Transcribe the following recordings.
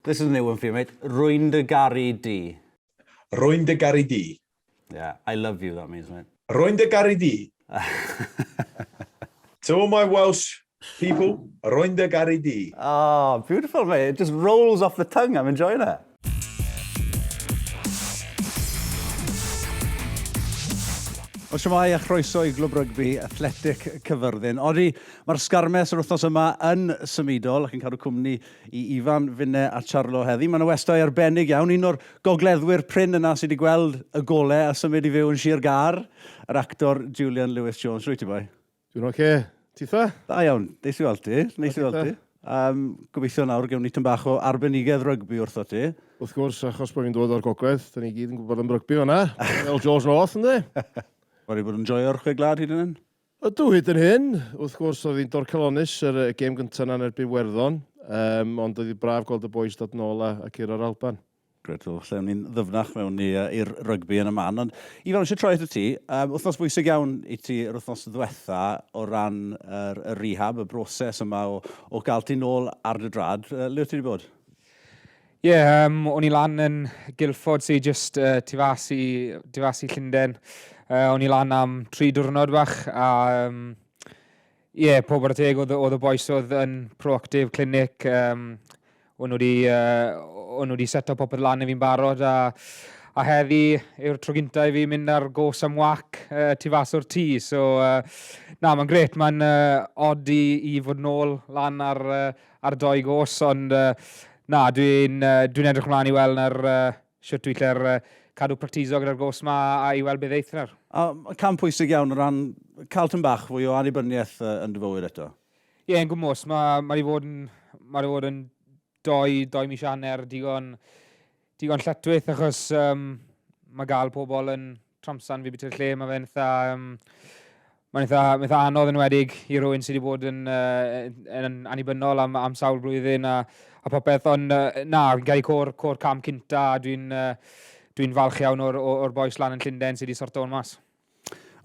This is a new one for you, mate. Rwy'n dy garu di. Rwy'n dy garu di. Yeah, I love you, that means, mate. Rwy'n dy garu di. To all my Welsh people, rwy'n dy garu di. Oh, beautiful, mate. It just rolls off the tongue. I'm enjoying it. O siamai a chroeso i glwb rygbi athletic cyfyrddin. Odi, mae'r Sgarmes yr wythnos yma yn symudol ac yn cadw cwmni i Ifan, Hen a Charlo heddi. Mae'n westau arbennig iawn. Un o'r gogleddwyr prin yna sydd wedi gweld y golau a symud i fyw yn Sir Gar, yr actor Julian Lewis Jones. Rwy ti boi? Dwi'n oce. Titha? Da iawn. Neis i weld ti. Neis i weld ti. Gobeithio nawr gewn ni tym bach o arbenigedd rygbi wrtho ti. Wrth gwrs, achos bod fi'n dod o'r gogledd, da ni gyd yn gwybod am rygbi o'na. Fel George North, ynddi? Wedi bod yn joio'r chwe glad hyd yn hyn? Ydw hyd yn hyn. Wrth gwrs, oedd hi'n dorcalonis yr gêm gyntaf yna'n erbyn Werddon. Ond oedd hi braf gweld y boes dod nôl ac i'r Alban. Gret, lle ni'n ddyfnach mewn i'r rygbi yn y man. Ond Ifan, eisiau troi at ti. Wythnos bwysig iawn i ti yr wythnos ddiwetha o ran y rehab, y broses yma o gael ti nôl ar dy drad. Le ti wedi bod? Ie, o'n i lan yn Guildford sy'n just tifasu Llundain. O'n i lan am 3 diwrnod bach a pob ar y teg oedd y boes oedd yn proactive clinic. O'n nhw wedi set up popeth lan i fi'n barod a heddi yw'r tro gyntaf i fi mynd ar gos am wac tifaswr tŷ. So, mae'n gret, mae'n odd i fod nôl lan ar 2 gos, ond dwi'n edrych ymlaen i weld ar sut dwi'n lle'r cadw practiso gyda'r gos yma a i weld beth eithaf. Cam pwysig iawn o ran cael tym bach fwy o annibyniaeth yn dy fywyd eto? Ie, yn gwmws. Mae wedi fod yn 2 mis hanner digon lletwyth achos mae gael pobl yn tramsan fi beth i'r lle. Mae'n eitha anodd yn wedig i rywun sydd wedi bod yn annibynnol am sawl blwyddyn a popeth. Ond fi'n cael ei cor cam cynta a dwi'n falch iawn o'r boes lan yn Llundain sydd wedi sorto o'n mas.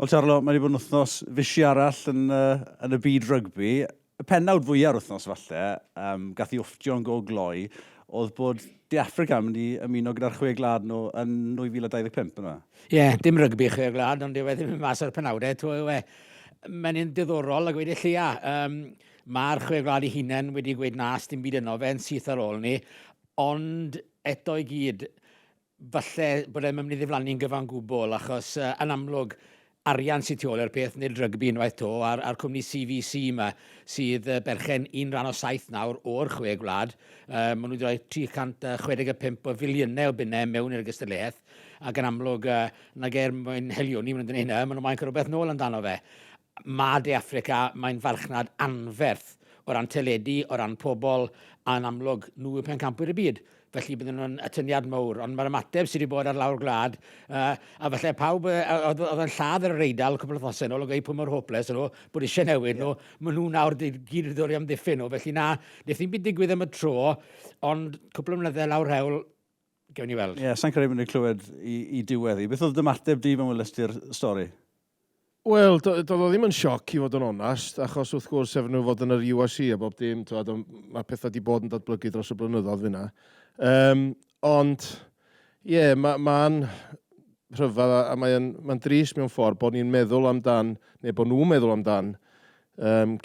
Wel, Charlo, mae wedi bod yn wythnos fysi arall yn y byd rygbi. Y pennawd fwyaf wythnos falle, gath i wfftio'n go gloi, oedd bod Di Affrica yn mynd i ymuno gyda'r chwe glad nhw yn 2025 yna. Ie, dim rygbi chwe glad, ond wedi mynd mas o'r penawdau. Mae'n un diddorol a gweud y llia. Mae'r chwe glad i hunain wedi gweud nas dim byd yno fe'n syth ar ôl ni, ond eto i gyd, falle bod e'n mynd i ddiflannu'n gyfan gwbl, achos yn amlwg arian sydd tu ôl i'r peth nid rygbi unwaith to, a'r cwmni S4C yma sydd berchen 1/7 nawr o'r chwe gwlad. Maen nhw wedi rhoi 365 o filiynau o bunnau mewn i'r gystadleuaeth, ac yn amlwg nag mwyn helioni maen nhw'n dweud hynna, maen nhw'n cael rhywbeth nôl amdano fe. Mae De Affrica, mae'n farchnad anferth o ran teledu, o ran pobl, a'n amlwg nhw y pencampwyr y byd. Felly bydden nhw'n atyniad mawr, ond mae'r ymateb sydd wedi bod ar lawr gwlad, a falle pawb oedd yn lladd ar yr Eidal cwbl o thosau nhw, oedd pwy mor hopeless nhw, bod eisiau newid nhw, maen nhw nawr gyd wedi dod i amddiffyn nhw, felly wnaeth ddim byd digwydd am y tro, ond cwbl o mlynedau lawr hewl, gewn ni weld. Ie, sa'n credu mynd i clywed i diweddu. Beth oedd ymateb di mewn welastu'r stori? Wel, doedd o ddim yn sioc i fod yn onast, achos wrth gwrs efo nhw fod yn yr yw'r a bob dim, mae pethau wedi bod yn datblygu dros y blynyddoedd fyna. Ond, mae'n rhyfedd a mae'n drist mewn ffordd bod ni'n meddwl amdan, neu bod nhw'n meddwl amdan,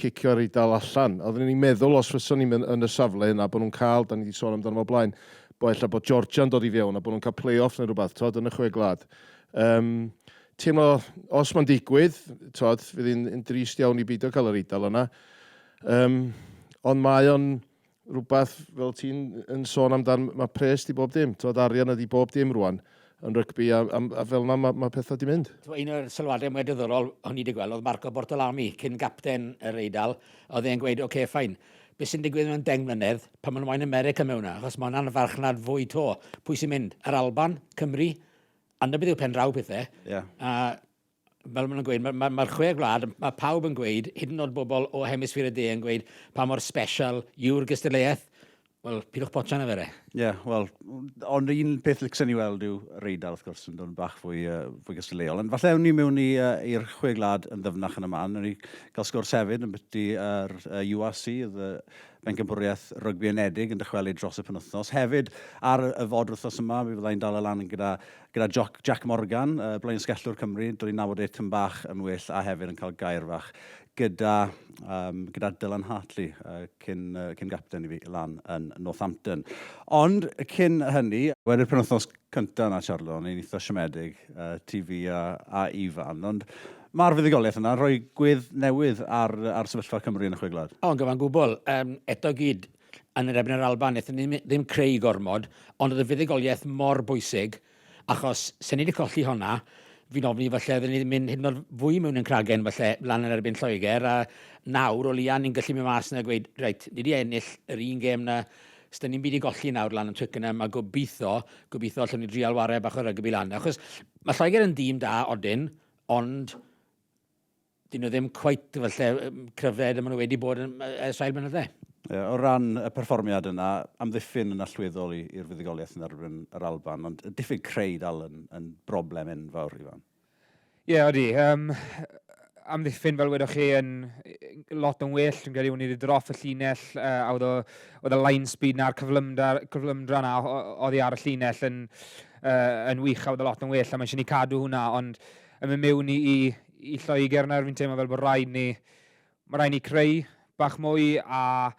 cicio'r Eidal allan. Oedden ni'n meddwl os fyswn ni'n yn y safle yna, bod nhw'n cael, da ni wedi sôn amdano fo blaen, bod ella bod Georgia'n dod i fewn a bod nhw'n cael play-off neu rhywbeth, yn y chwe glad. Teimlo, os mae'n digwydd, fydd hi'n drist iawn i beidio cael yr Eidal yna. Ond mae o'n rhywbeth, fel ti'n sôn amdan, mae pres di bob dim. Arian ydi bob dim rwan yn rygbi, a fel yna mae pethau di mynd. Un o'r sylwadau mwy diddorol o'n i wedi gweld oedd Marco Bortolami, cyn gapten yr Eidal, oedd e'n gweud, oce, ffain, beth sy'n digwydd mewn 10 mlynedd, pan maen nhw'n America mewn yna, achos mae hwnna'n farchnad fwy to. Pwy sy'n mynd? Yr Alban, Cymru, a na beth yw pen draw pethau. Fel maen nhw'n gweud, mae'r chwe gwlad, mae pawb yn gweud, hyd yn oed bobl o hemisffer y de yn gweud pa mor special yw'r gystadleuaeth. Wel, pidwch botian y fere. Ie, wel, ond un peth lycsen i weld yw yr Eidal, wrth gwrs, yn dod yn bach fwy gystadleuol. Ond falle ewn ni mewn i'r chwe gwlad yn ddyfnach yn y man. Ewn ni gael sgwrs hefyd yn byty yr yw'r, y bencampwriaeth rygbi unedig yn dychwelu dros y penwythnos. Hefyd, ar y fod wrthnos yma, mi fyddai'n dal y lan gyda Jack Morgan, blaen sgellwr Cymru, dod i nabod ei tym bach yn well a hefyd yn cael gair fach gyda Dylan Hartley, cyn gapten i fi lan yn Northampton. Ond cyn hynny, wedi'r penwythnos cyntaf yna, Charlo, ni'n eitha siomedig, TV a Ifan, ond mae'r fuddugoliaeth yna rhoi gwydd newydd ar sefyllfa Cymru yn y chwe gwlad. O, yn gyfan gwbl. Eto gyd yn yr ebyn yr Alban, wnaethon ni ddim creu gormod, ond oedd y fuddugoliaeth mor bwysig, achos se ni wedi colli honna, fi'n ofni falle, oedden ni mynd hyd yn oed fwy mewn yn cragen falle lan yn erbyn Lloegr, a nawr o lian ni'n gallu mynd mas yna a gweud, reit, ni wedi ennill yr un gêm na, sdyn ni'n byd i golli nawr lan yn Twickenham, a gobeithio allwn ni drial ware bach o rygbi lan. Achos mae Lloegr yn dîm da odyn, ond dyn nhw ddim cweit falle cryfed yma nhw wedi bod yn sail mynyddau. O ran y perfformiad yna, amddiffyn yn allweddol i'r fuddugoliaeth yn erbyn yr Alban, ond y diffyg creu dal yn broblem enfawr, Ifan. Ie, odi. Amddiffyn, fel wedwch chi, yn lot yn well. Yn gyrru, wedi droff y llinell, a oedd y line speed na'r cyflymdra na, oedd hi ar y llinell yn wych, a oedd y lot yn well, a mae eisiau ni cadw hwnna, ond yn mynd mewn i Lloegr nawr, fi'n teimlo fel bod rhaid ni creu bach mwy, a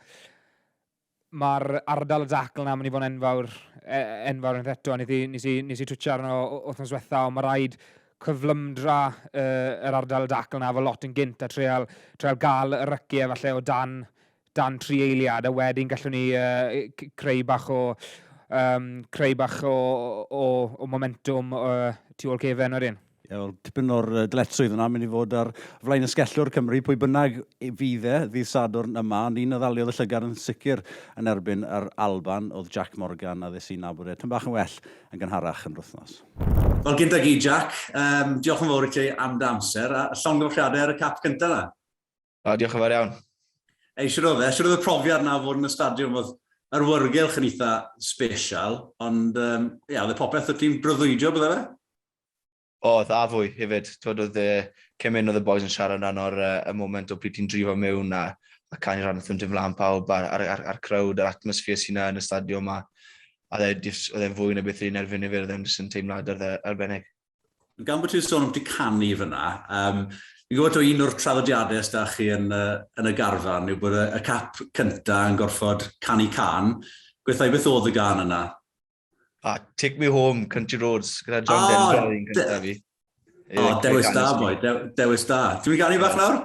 mae'r ardal y dacl na, mae'n i fod yn enfawr yn eto. Nes i twtio arno wythnos diwetha, ond mae rhaid cyflymdra yr ardal y dacl na fo lot yn gynt, a treol gael y ryciau falle o dan tri eiliad, a wedyn gallwn ni creu bach o momentum tu ôl cefen o'r un. Tipyn o'r dyletswydd yna, mynd i fod ar flaen y sgellwr Cymru, pwy bynnag fydd ddydd Sadwrn yma, ond un o ddaliodd y llygad yn sicr yn erbyn yr Alban, oedd Jack Morgan a ddys i'n nabod tym bach yn well yn gynharach yn wythnos. Wel, gyda gi, Jack, diolch yn fawr i ti am dy amser, a llongyfarchiadau ar y cap cyntaf yna. Diolch yn fawr iawn. Siwr oedd y profiad na fod yn y stadiwm, oedd yr wyrgylch yn eitha special, ond oedd y popeth o ti'n breuddwydio bydde fe? Oedd, a fwy hefyd. Oedd cym oedd y boys yn siarad y moment o pryd ti'n drifo mewn a canu rhan wrth yn flaen pawb a'r crowd, yr atmosffer sy'n yna yn y stadiwm a oedd e'n fwy na beth yn erbyn i fi, oedd e'n yn teimlad arbennig. Gan bod ti'n sôn am ti canu fyna, fi'n gwybod o un o'r traddodiadau ysda chi yn y garfan yw bod y cap cyntaf yn gorfod canu can. Gweithio beth oedd y gan yna? Take Me Home, Country Roads, gyda John Denver yn gyntaf fi. Dewis da, boi, dewis da. Ti'n mynd ganu bach nawr?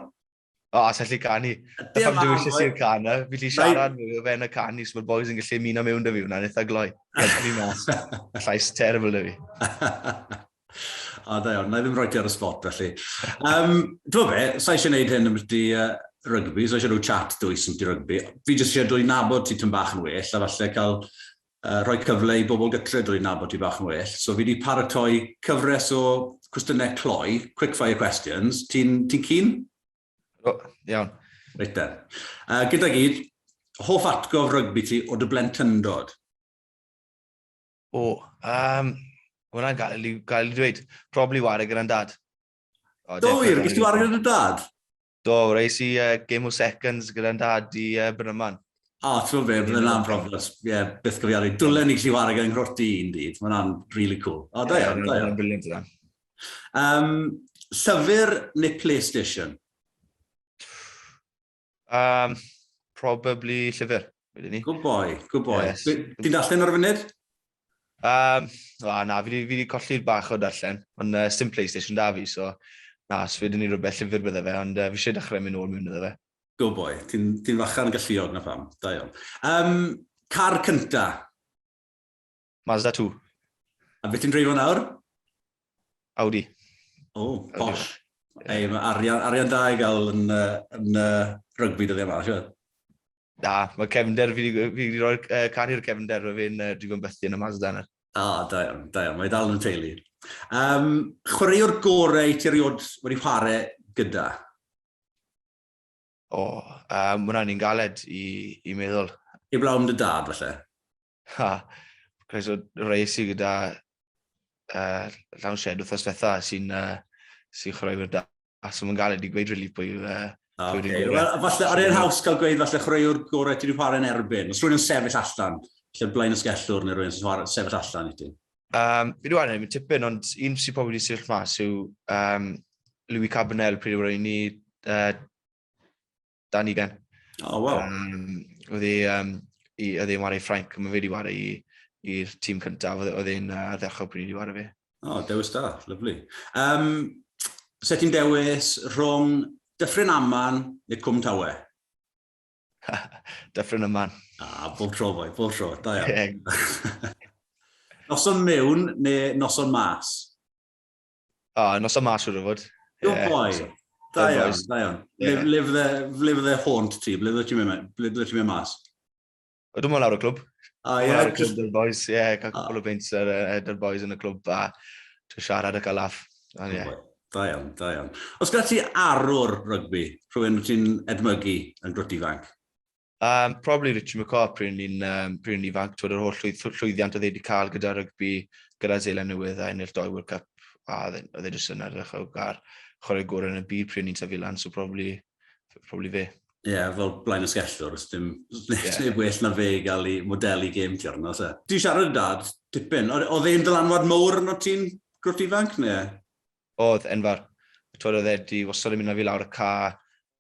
Sellu canu. Pam dwi eisiau sy'r cana, fi lli siarad fe yn y canu, so mae'r boys yn gallu ymuno mewn da fi, hwnna'n eitha gloi. Llais terrible da fi. Da iawn, na i ddim rhoi ti ar y spot, felly. Dwi'n be, sa eisiau gwneud hyn am byti rygbi, sa eisiau rhyw chat dwys am ti rygbi. Fi jyst eisiau dwy nabod ti tym bach yn well, a falle cael rhoi cyfle i bobl gytre dwy nabod ti bach yn well. So fi wedi paratoi cyfres o cwestiynau cloi, quick fire questions. Ti'n keen? Iawn. Reit den. Gyda gyd, hoff atgof rygbi ti o dy blentyndod? Hwna'n gael i dweud. Probably ware gyda'n dad. Dwyr, gys ti ware gyda'n dad? Do, reis i Game of Seconds gyda'n dad i Brynaman. Ti'n fe, bydd yna'n broflos. Beth gyfiaru. Dwlen i gallu ware gyda'n Rhodri un dydd. Mae hwnna'n really cool. Da iawn. Brilliant yna. Llyfr neu PlayStation? Probably llyfr. Good boy. Yes. Ti'n darllen ar y funud? Na, fi wedi colli'r bach o darllen, ond sim PlayStation da fi, so na, fi wedi ni rhywbeth llyfr bydde fe, ond fi eisiau dechrau mynd ôl mewn iddo fe. Good boy, ti'n fachan galluog na pam, da iawn. Car cynta? Mazda 2. A beth ti'n dreifo nawr? Audi. Posh. Mae arian da i gael yn rygbi dyddi yma, siwr? Da, mae cefnder, fi wedi rhoi cari'r cefnder o fi'n drifon bythu yn y Mazda yna. Da iawn, mae dal yn teulu. Chwaraewr gorau ti eriod wedi chwarae gyda? Hwna'n ni'n galed i meddwl. Heblaw am dy dad, falle? Ha, so reis i gyda llawn shed wrthos fetha sy'n chreu'r da. So mae'n galed i gweud rili pwy yw'r un gorau. Falle, ar ein haws cael gweud, falle chreuwr gorau ti wedi chwarae yn erbyn. Os rwy'n sefyll allan, lle blaen ysgellwr neu rwy'n sefyll allan i ti? Fi wedi wario, mae'n tipyn, ond un sy'n pobl wedi sefyll mas yw Louis Cabanel pryd yw'r ni Dan Ugen. O, wel. Oedd e'n wario Ffrainc, mae fe wedi wario i'r tîm cyntaf, oedd e'n ddechrau pryd wedi wario fi. O, dewis da, lyflu. Se ti'n dewis rhwng Dyffryn Aman neu Cwm Tawe? Dyffryn Aman. Bob tro, boi, bob tro, da iawn. Noson mewn neu noson mas? Noson mas wrth fod. Good boy. Da iawn, da iawn. Ble fydde haunt ti? Ble fydde ti'n mynd mas? Dwi'n mynd lawr y clwb. Ie. Lawr y clwb dy'r boys, ie, cael cwbl o beints dy'r boys yn y clwb a dwi'n siarad a cael laff. Da iawn, da iawn. Os gyda ti arwr rygbi, rhywun ti'n edmygu yn grwt ifanc? Probably Richie McCaw pryn ni'n ifanc, twyd yr holl llwyddiant oedd wedi cael gyda rygbi, gyda Zeeland Newydd a ennill 2 World Cup, a oedd e jyst yn edrych o gar chwarae gorau yn y byd pryn ni'n tyfu lan, so probably fe. Ie, fel blaen ysgellwr, os dim well na fe i gael ei modelu game ti arno, se. Ti'n siarad y dad, tipyn, oedd e'n dylanwad mowr yn o ti'n grwt ifanc, neu? Oedd, enfawr. Twyd oedd wedi wastad yn mynd â fi lawr y ca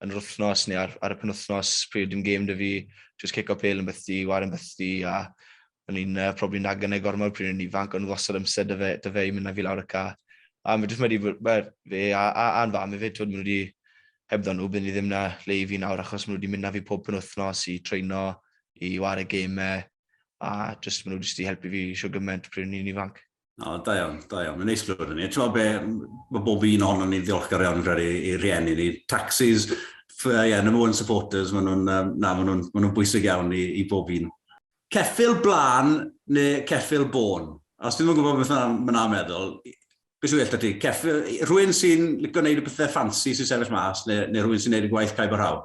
yn yr wythnos neu ar y penwythnos pryd dim game dy fi, just cic o pel yn bythdi, war yn bythdi, a o'n i'n probably nagan ei gormod pryd yn ifanc, ond wastad amser dy fe i mynd â fi lawr y ca. A mae jyst wedi fe a'n fam i fe, twyd, maen nhw wedi hebddo nhw, bydden ni ddim na le i fi nawr, achos maen nhw wedi mynd â fi pob penwythnos i treino, i war y gemau, a just maen nhw wedi helpu fi sio gymaint pryd ni'n ifanc. O, da iawn, da iawn. Mae'n neis glwyd yn ni. Ti'n meddwl mae bob un ohono ni ddiolchgar iawn yn credu i rieni ni. Taxis, number one supporters, maen nhw'n bwysig iawn i bob un. Ceffil blan neu ceffil bôn? Os ti'n gwybod beth yna'n meddwl, beth sy'n well ti? Rhywun sy'n licio gwneud y pethau ffansi sy'n sefyll mas, neu rhywun sy'n gwneud y gwaith caib ar haw?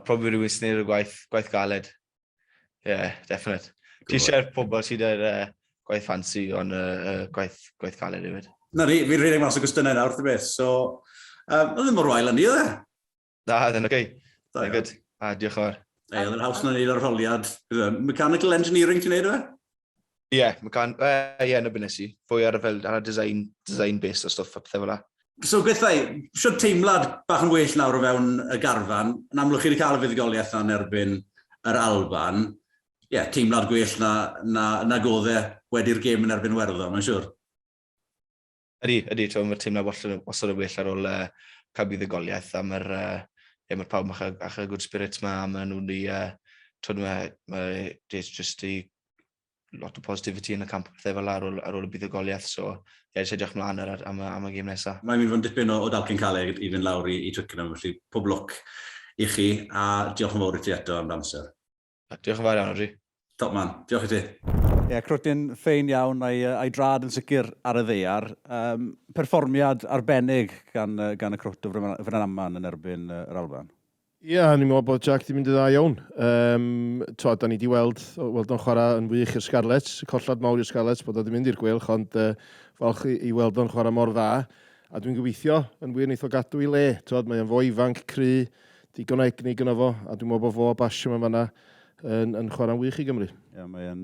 Probably rhywun sy'n gwneud y gwaith galed. Yeah, definite. Ti eisiau pobl sy'n gwaith ffansi, ond gwaith galed hefyd. Na ni, fi'n rhedeg mas o gwestiynau nawr, wrth y beth. So, oedd ddim mor wael yn ni, oedd e? Na, then okay. Very good. Diolch yn fawr. Oedd yn haws na wneud arholiad. Mechanical engineering ti'n neud o fe? Ie, yn y bynes i. Fwy ar y design based o stwff a pethau fel la. So, gweithio, siwr teimlad bach yn well nawr o fewn y garfan. Yn amlwg chi wedi cael y fuddugoliaeth yn erbyn yr Alban. Ie, teimlad gwell na goddau wedi'r gêm yn erbyn Werddon, mae'n siwr? Ydy, mae'r teimlad wastad y well ar ôl cael buddugoliaeth, a mae'r pawb a'ch good spirits ma, a mae nhw'n just i lot o positivity yn y camp pethau fel ar ôl y buddugoliaeth, so jyst edrych mlaen am y gêm nesaf. Mae'n mynd fo'n dipyn o dalcyn caleg i fynd lawr i Twickenham, felly pob lwc i chi, a diolch yn fawr i ti eto am amser. Diolch yn fawr iawn, Rhodri. Top man, diolch i ti. Ie, crwtyn ffein iawn a'i drad yn sicr ar y ddeiar. Perfformiad arbennig gan y crwt o Frynan Aman yn erbyn yr Alban. Ie, ni'n meddwl bod Jack di mynd i dda iawn. Da ni wedi weld o'n chwarae yn wych i'r Scarlets, collad mawr i'r Scarlets, bod o wedi mynd i'r gwylch, ond falch i weld o'n chwarae mor dda. A dwi'n gobeithio yn wir neith o gadw i le. Mae o'n fo ifanc, cry, digon o egni gyda fo, a dwi'n meddwl bod fo a Basiwm yn fanna yn chwarae'n wych i Gymru. Ie, mae'n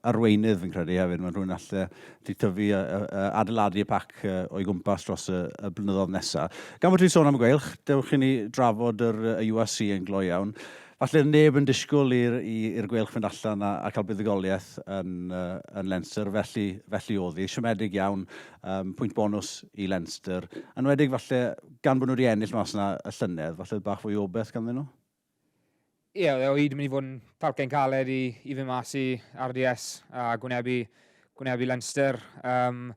arweinydd fi'n credu hefyd. Mae'n rhywun allai di tyfu adeiladu y pac o'i gwmpas dros y blynyddoedd nesaf. Gan bod ti'n sôn am y gweilch, dewch i ni drafod yr USC yn glo iawn. Falle neb yn disgwyl i'r gweilch fynd allan a cael buddugoliaeth yn Leinster, felly oedd hi. Siomedig iawn, pwynt bonus i Leinster. Enwedig falle, gan bod nhw wedi ennill mas yna y llynedd, falle bach fwy o beth ganddyn nhw? Ie, oedd wedi mynd i fod yn talcen caled i fynd mas i RDS a gwynebu Leinster. O'n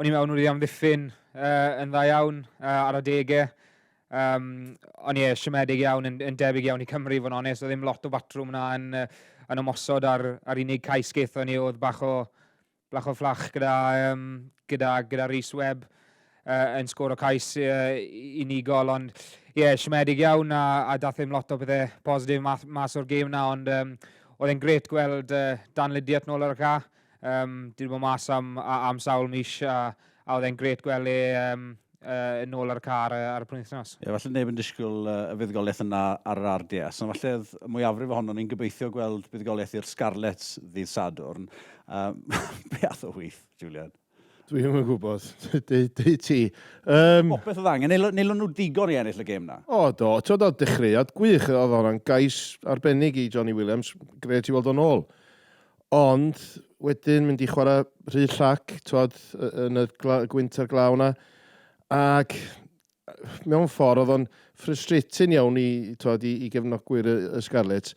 i'n meddwl nhw wedi amddiffyn yn dda iawn ar y degau. Ond ie, siomedig iawn, yn debyg iawn i Cymru, fo'n onest. Oedd ddim lot o batrwm yna yn ymosod ar unig cais geithon ni, oedd bach o fflach gyda Rhys Webb yn sgôr o cais unigol, ond siomedig iawn a dath ddim lot o bethau positif mas o'r gêm na, ond oedd e'n gret gweld Dan Lydiat nôl ar y ca. Di bod mas am sawl mis a oedd e'n gret gweld nôl ar y car ar y penwythnos. Falle neb yn disgwyl y fuddugoliaeth yna ar yr RDS, ond falle mwyafrif ohono ni'n gobeithio gweld buddugoliaeth i'r Scarlets ddydd Sadwrn. Be ath o wyth, Julian? Dwi'n yn gwybod, di ti. Popeth oedd angen, neilon nhw digon i ennill y gêm na? Do, tyd o dechreuad gwych oedd hwnna'n gais arbennig i Johnny Williams, gret i weld o'n ôl. Ond, wedyn mynd i chwarae rhy llac, tyd, yn y gwynter glaw na, ac mewn ffordd oedd o'n frustrating iawn i gefnogwyr y Scarlets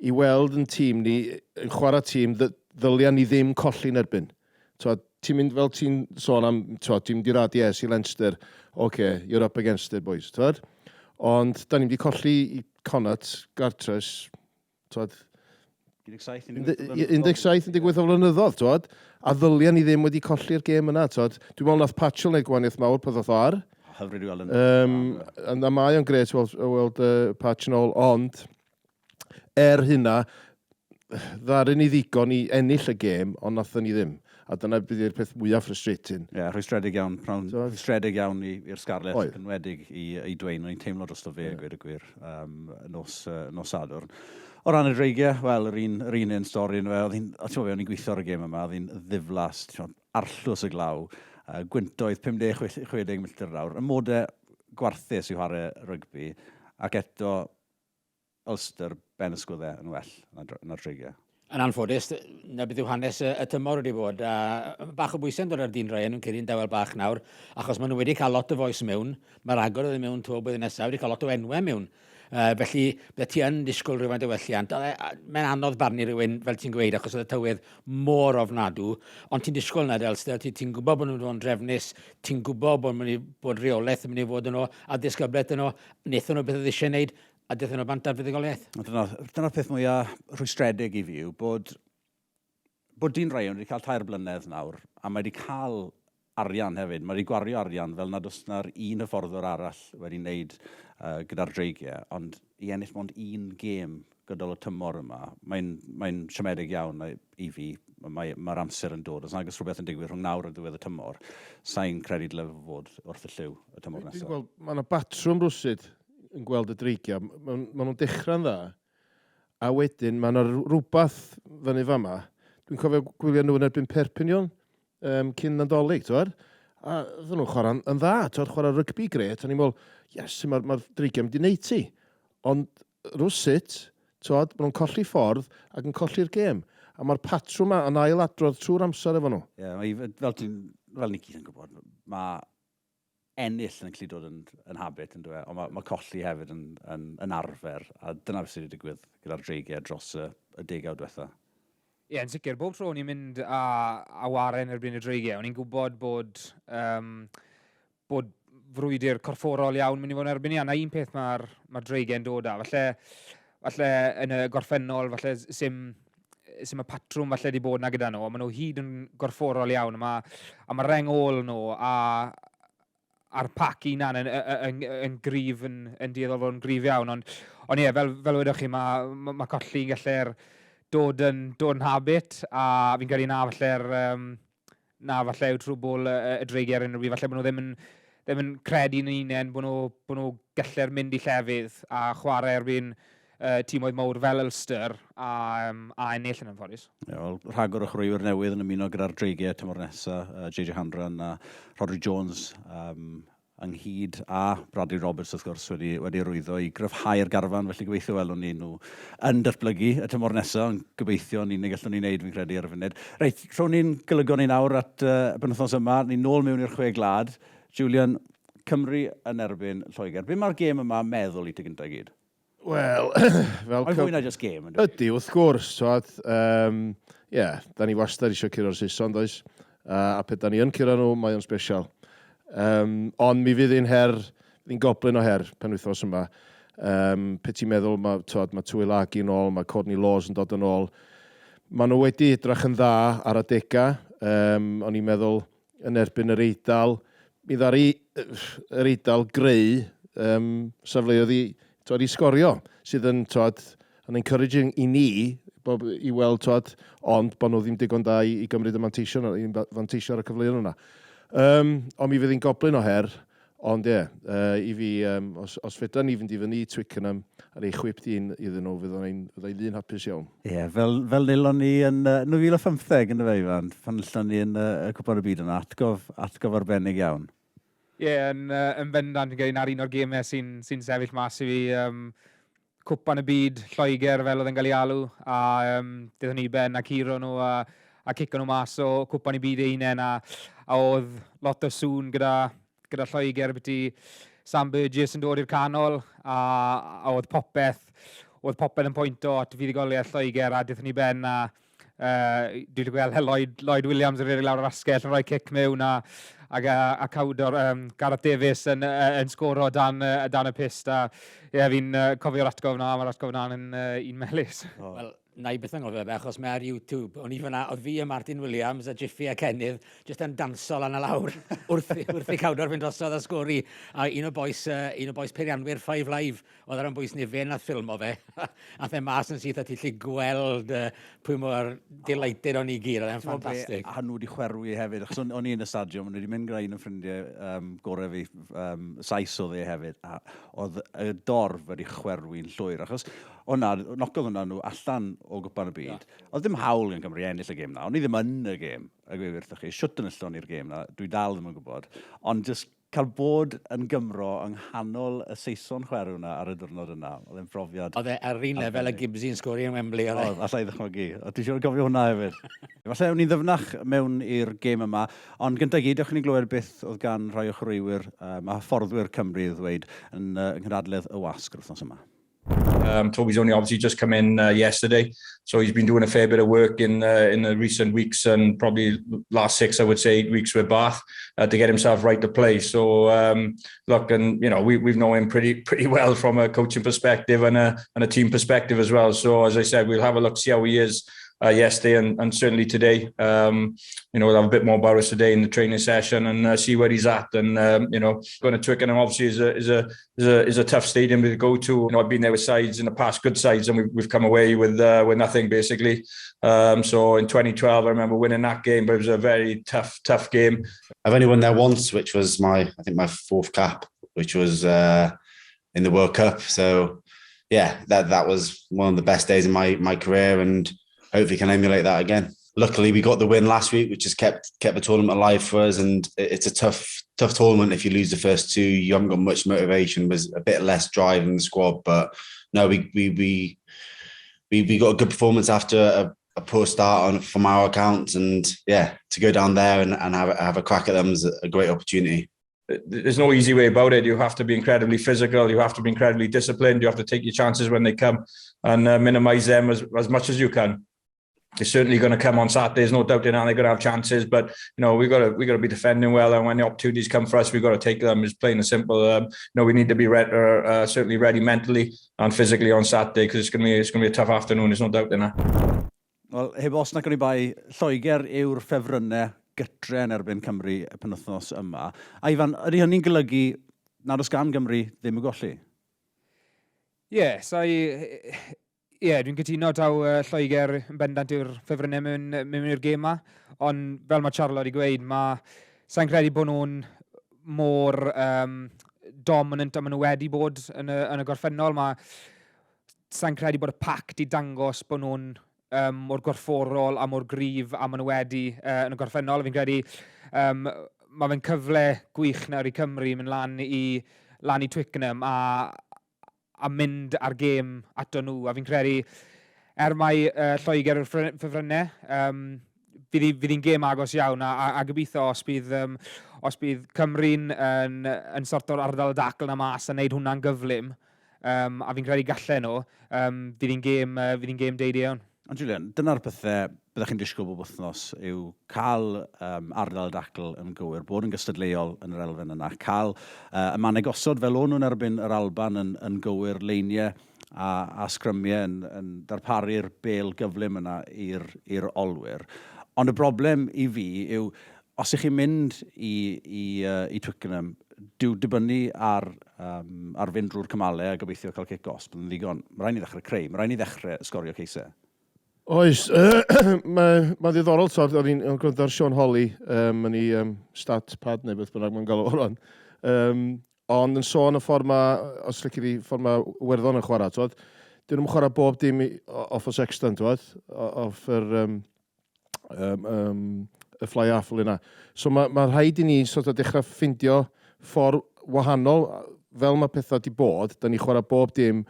i weld yn tîm ni, yn chwarae tîm ddyliau ni ddim colli'n erbyn. Ti'n mynd fel ti'n sôn am, ti'n mynd i'r ADS i Leinster, you're up against it, boys. Ond, da ni'n mynd i colli i Connacht, Gartres, 17-18 flynyddoedd, a ddyliau ni ddim wedi colli'r gêm yna. Dwi'n meddwl nath Patchell neu gwaniaeth mawr peth oedd ar. Hyfryd i weld yn. A mae o'n gret weld Patch yn ôl, ond hynna, ddaru ni ddigon i ennill y gêm, ond nath ni ddim. A dyna bydd i'r peth mwyaf frustrating. Rhwystredig iawn, rhwystredig iawn i'r Scarlett, yn wedig i dweud, ni'n teimlo dros o fe, gweud y gwir, nos Sadwrn. O ran y dreigiau, wel, yr un stori yn fe, o'n i'n gweithio ar y gêm yma, oedd hi'n ddiflas, arllws y glaw, gwyntoedd 50-60 milltir yr awr, y modau gwarthus i chwarae rygbi, ac eto Ulster ben ysgwyddau yn well na'r dreigiau. Yn anffodus, na beth yw hanes y tymor wedi bod. Bach o bwysau'n dod ar dyn Ryan yn cyrra'n dewel bach nawr, achos maen nhw wedi cael lot o foes mewn. Mae'r agor oedd mewn to blwyddyn nesaf, wedi cael lot o enwau mewn. Felly, bydde ti yn disgwyl rhywfaint o welliant. Mae'n anodd barnu rhywun, fel ti'n gweud, achos oedd y tywydd mor ofnadw. Ond ti'n disgwyl na, Delster, ti'n gwybod bod nhw'n dod yn drefnus, ti'n gwybod bod nhw'n mynd i bod reolaeth yn mynd i fod yno, a disgybleth yno, wnaethon nhw beth oedd eisiau gwneud, a dethon nhw bant ar fuddugoliaeth. Dyna'r peth mwyaf rhwystredig i fi yw bod dyn Ryan wedi cael 2 blynedd nawr, a mae wedi cael arian hefyd. Mae wedi gwario arian fel nad oes na'r un hyfforddwr arall wedi wneud gyda'r dreigiau, ond i ennill mond un gêm gydol y tymor yma, mae'n siomedig iawn i fi. Mae'r amser yn dod. Os nag oes rhywbeth yn digwydd rhwng nawr a diwedd y tymor, sa'n credu dylai fod wrth y lliw y tymor nesaf. Mae yna batrwm rwsyd yn gweld y dreigiau, maen nhw'n dechrau'n dda, a wedyn mae yna rhywbeth fyny fama. Dwi'n cofio gwylio nhw yn erbyn Perpignan, cyn Nadolig, a ddyn nhw'n chwarae yn dda, chwarae rygbi gret, a ni'n meddwl, mae'r dreigiau mynd i wneud ti. Ond rwsyd, maen nhw'n colli ffordd ac yn colli'r gêm. A mae'r patrwm yn ailadrodd trwy'r amser efo nhw. Fel ni gyd yn gwybod, mae ennill yn gallu dod yn habit, ond mae colli hefyd yn arfer, a dyna beth sydd wedi digwydd gyda'r dreigiau dros y 10 diwethaf. Yn sicr, bob tro ni'n mynd a waren erbyn y dreigiau, o'n i'n gwybod bod frwydr corfforol iawn mynd i fod yn erbyn ni, a na un peth mae'r dreigiau'n dod â. Falle yn y gorffennol, falle sy'n y patrwm falle wedi bod na gyda nhw, maen nhw hyd yn gorfforol iawn, a mae reng ôl nhw a'r pac unan yn grif, yn dieddol fod yn grif iawn. Ond fel wedwch chi, mae colli'n gallu'r dod yn habit, a fi'n credu na falle yw trwbl y dreigiau ar unrhyw bryd. Falle bod nhw ddim yn credu'n unain, bod nhw gallu'r mynd i llefydd a chwarae erbyn tîmoedd mawr fel Ulster a ennill yn anffodus. Rhagor o chrwywyr newydd yn ymuno gyda'r dreigiau tymor nesaf, JJ Handran a Rhodri Jones ynghyd a Bradley Roberts wrth gwrs wedi rwyddo i gryfhau'r garfan, felly gobeithio welwn ni nhw yn datblygu y tymor nesaf, ond gobeithio ni'n gallwn ni wneud fi'n credu ar y funud. Reit, rwy'n ni'n golygon ni nawr at y penwythnos yma, ni'n nôl mewn i'r 6 glad. Julian, Cymru yn erbyn Lloegr. Be mae'r gêm yma meddwl i ti gyntaf gyd? Wel, fel fwy na just game. Ydy, wrth gwrs. Da ni wastad eisiau curo'r Saeson, does? A pe da ni yn curo nhw, mae o'n special. Ond mi fydd un goblin o her penwythnos yma. Pe ti'n meddwl, mae Twilagi yn ôl, mae Courtney Laws yn dod yn ôl. Maen nhw wedi edrych yn dda ar adegau. O'n i'n meddwl yn erbyn yr Eidal. Mi ddari yr Eidal greu safleoedd i sgorio, sydd yn encouraging i ni i weld ond bod nhw ddim digon da i gymryd y manteisio ar y cyfleoedd yna. Ond mi fydd hi'n goblin o her, ond i fi, os fydda ni fynd i fyny Twickenham ar ei chwip dyn iddyn nhw, fydd o'n ddyn hapus iawn. Fel nilon ni yn 2015 yn y fe, Ifan, pan nilon ni yn y cwpan y byd yna, atgof arbennig iawn. Yn bendant yn gael un ar un o'r gemau sy'n sefyll mas i fi. Cwpan y byd, Lloegr fel oedd yn cael ei alw, a dyddwn ni ben a curo nhw a cico nhw mas o cwpan y byd ein a oedd lot o sŵn gyda Lloegr byti Sam Burgess yn dod i'r canol a oedd popeth yn pwynto at fuddugoliaeth Lloegr a dyddwn ni ben a dwi wedi gweld Lloyd Williams yn rhedeg lawr yr asgell yn rhoi cic mewn a cawdor Gareth Davies yn sgoro dan y pist a fi'n cofio'r atgof na, mae'r atgof na'n un melys. Wel, na i beth angofio fe, achos mae ar YouTube, o'n i fyna, oedd fi a Martin Williams a Jiffy a Kennydd jyst yn dansol lan y lawr wrth i cawdor fynd drosodd a sgori. A un o boes peirianwyr 5 Live, oedd ar yn bwys Nifyn a ffilm o fe. A the mas yn sydd a ti lli gweld pwy mor delighted o'n i gyr, oedd e'n ffantastig. A nhw wedi chwerwi hefyd, achos o'n i yn y stadiwm, o'n i wedi mynd gyda un o ffrindiau gorau fi, Sais oedd e hefyd, a oedd y dorf wedi chwerwi'n llwyr, achos nocodd hwnna nhw allan o gwpan y byd. Oedd ddim hawl yn Gymru ennill y gêm na, o'n i ddim yn y gêm, a gwe wrthych chi, siwt yn yllon i'r gêm na, dwi dal ddim yn gwybod, ond jyst cael bod yn Gymro yng nghanol y Saeson chwerw na ar y diwrnod yna, oedd e'n profiad. Oedd e ar un lefel y Gibbsy'n sgori yn Wembley. Oedd, allai ddechmygu. Dwi'n siŵr gofio hwnna hefyd. Falle o'n i'n ddyfnach mewn i'r gêm yma, ond gyntaf gyd, o'ch chi'n glywed beth oedd gan rhai o chwaraewyr a hyfforddwyr Cymru i ddweud yn nghydadledd y wasg yr wythnos yma. Toby's only obviously just come in yesterday, so he's been doing a fair bit of work in the recent weeks and probably last 6, I would say, 8 weeks with Bath to get himself right to play. So look, and we've known him pretty well from a coaching perspective and a team perspective as well. So as I said, we'll have a look, see how he is yesterday and certainly today. We'll have a bit more about us today in the training session and see where he's at. And going to Twickenham obviously is a tough stadium to go to. I've been there with sides in the past, good sides, and we've come away with nothing basically. So in 2012, I remember winning that game, but it was a very tough game. I've only won there once, which was my 4th cap, which was in the World Cup. So yeah, that was one of the best days in my career, and hopefully can emulate that again. Luckily, we got the win last week, which has kept the tournament alive for us. And it's a tough tournament. If you lose the first 2, you haven't got much motivation. There's a bit less drive in the squad. But no, we got a good performance after a poor start from our accounts. And yeah, to go down there and have a crack at them is a great opportunity. There's no easy way about it. You have to be incredibly physical. You have to be incredibly disciplined. You have to take your chances when they come and minimise them as much as you can. They're certainly going to come on Saturday. There's no doubt in that they're going to have chances, but we've got to be defending well, and when the opportunities come for us, we've got to take them. It's plain and simple. We need to be certainly ready mentally and physically on Saturday because it's going to be a tough afternoon. There's no doubt in that. Wel, heb os na gwn i bai, Lloegr yw'r ffefrynnau gytre yn erbyn Cymru y penwythnos yma. A Ifan, ydy hynny'n golygu nad oes gan Gymru ddim y golli? Dwi'n cytuno taw Lloegr yn bendant yw'r ffefrynnau mewn i'r gêm yma, ond fel mae Charlo wedi gweud, sa'n credu bod nhw'n mor dominant am nhw wedi bod yn y gorffennol. Sa'n credu bod y pac di dangos bod nhw'n mor gorfforol a mor gryf am nhw wedi yn y gorffennol. Fi'n credu mae fe'n cyfle gwych nawr i Cymru mynd lan i Twickenham a mynd ar gêm ato nhw. A fi'n credu, mai Lloegr yw'r ffefrynnau, fydd hi'n gêm agos iawn a gobeithio os bydd Cymru'n yn sort o'r ardal y dacl na mas a wneud hwnna'n gyflym, a fi'n credu gallen nhw, fydd hi'n gêm deud iawn. Ond Julian, dyna'r pethau byddwch chi'n disgwyl bob wythnos yw cael ardal y dacl yn gywir, bod yn gystadleuol yn yr elfen yna, cael y mannau gosod fel o'n nhw'n erbyn yr Alban yn gywir, leiniau a sgrymiau yn darparu'r bêl gyflym yna i'r olwyr. Ond y broblem i fi yw, os ych chi'n mynd i Twickenham, dyw dibynnu ar fynd drwy'r cymalau a gobeithio cael kick-os. Bydd yn ddigon. Mae rhaid ni ddechrau creu. Mae rhaid ni ddechrau sgorio ceisau. Oes, mae ddiddorol tord, o'n i'n gwrando ar Sean Holly yn ei stat pad neu beth bynnag mae'n galw o'r ond yn sôn y ffordd mae, os lle cyd i ffordd mae Werddon yn chwarae, twod, dyn nhw'n chwarae bob dim off o sexton, twod, off y fly-off yna. So mae rhaid i ni sort of dechrau ffindio ffordd wahanol, fel mae pethau di bod, da ni chwarae bob dim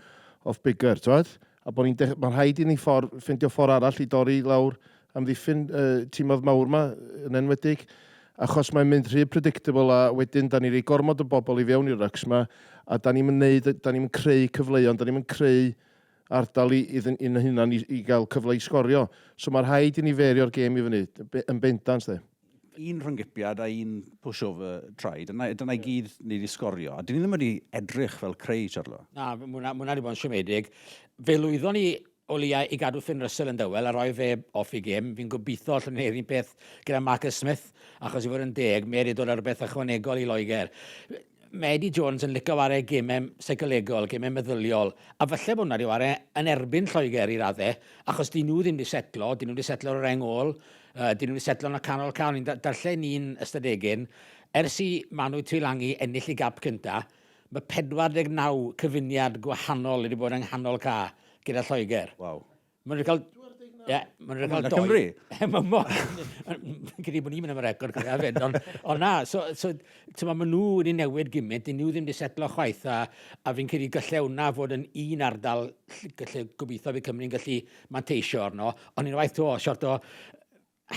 off bigger, twod? A mae rhaid i ni ffindio ffordd arall i dorri lawr am ddiffyn tîmodd mawr yma yn enwedig. Achos mae'n mynd rhy predictable a wedyn da ni rei gormod o bobl i fewn i'r rycs yma a da ni'n creu cyfleuon, da ni'n creu ardal i'n hynna'n i gael cyfle i sgorio. So mae rhaid i ni ferio'r gêm i fyny, yn bendant, de. Un rhyngipiad a un push-over try, dyna i gyd ni wedi sgorio. A dyn ni ddim wedi edrych fel creu, Charlo. Na, mwna wedi bod yn siomedig. Fe lwyddon ni o leia i gadw Finn Russell yn dywel a roi fe off i gêm. Fi'n gobeithio allan ni'n un peth gyda Marcus Smith, achos i fod yn deg, mae wedi dod ar beth ychwanegol i Loegr. Mae Eddie Jones yn licio ware gemau seicolegol, gemau meddyliol, a falle bod hwnna wedi ware yn erbyn Lloegr i raddau, achos dyn nhw ddim wedi setlo, dyn nhw wedi setlo o'r ol, dyn nhw wedi setlo yn y canol cawn. Darllen ni'n ystadegyn, ers i Manu Twilangi ennill i gap cynta, mae 49 cyfuniad gwahanol wedi bod yng nghanol ca gyda Lloegr. Waw. Mae'n rhaid cael... Ie, mae'n rhaid cael doi. Gyda bod ni'n mynd am y record gyda fyd, ond na, so mae nhw wedi newid gymaint, dyn nhw ddim wedi setlo chwaith, a fi'n credu gallai hwnna fod yn un ardal, gallai gobeithio bydd Cymru'n gallu manteisio arno, ond unwaith to, siort o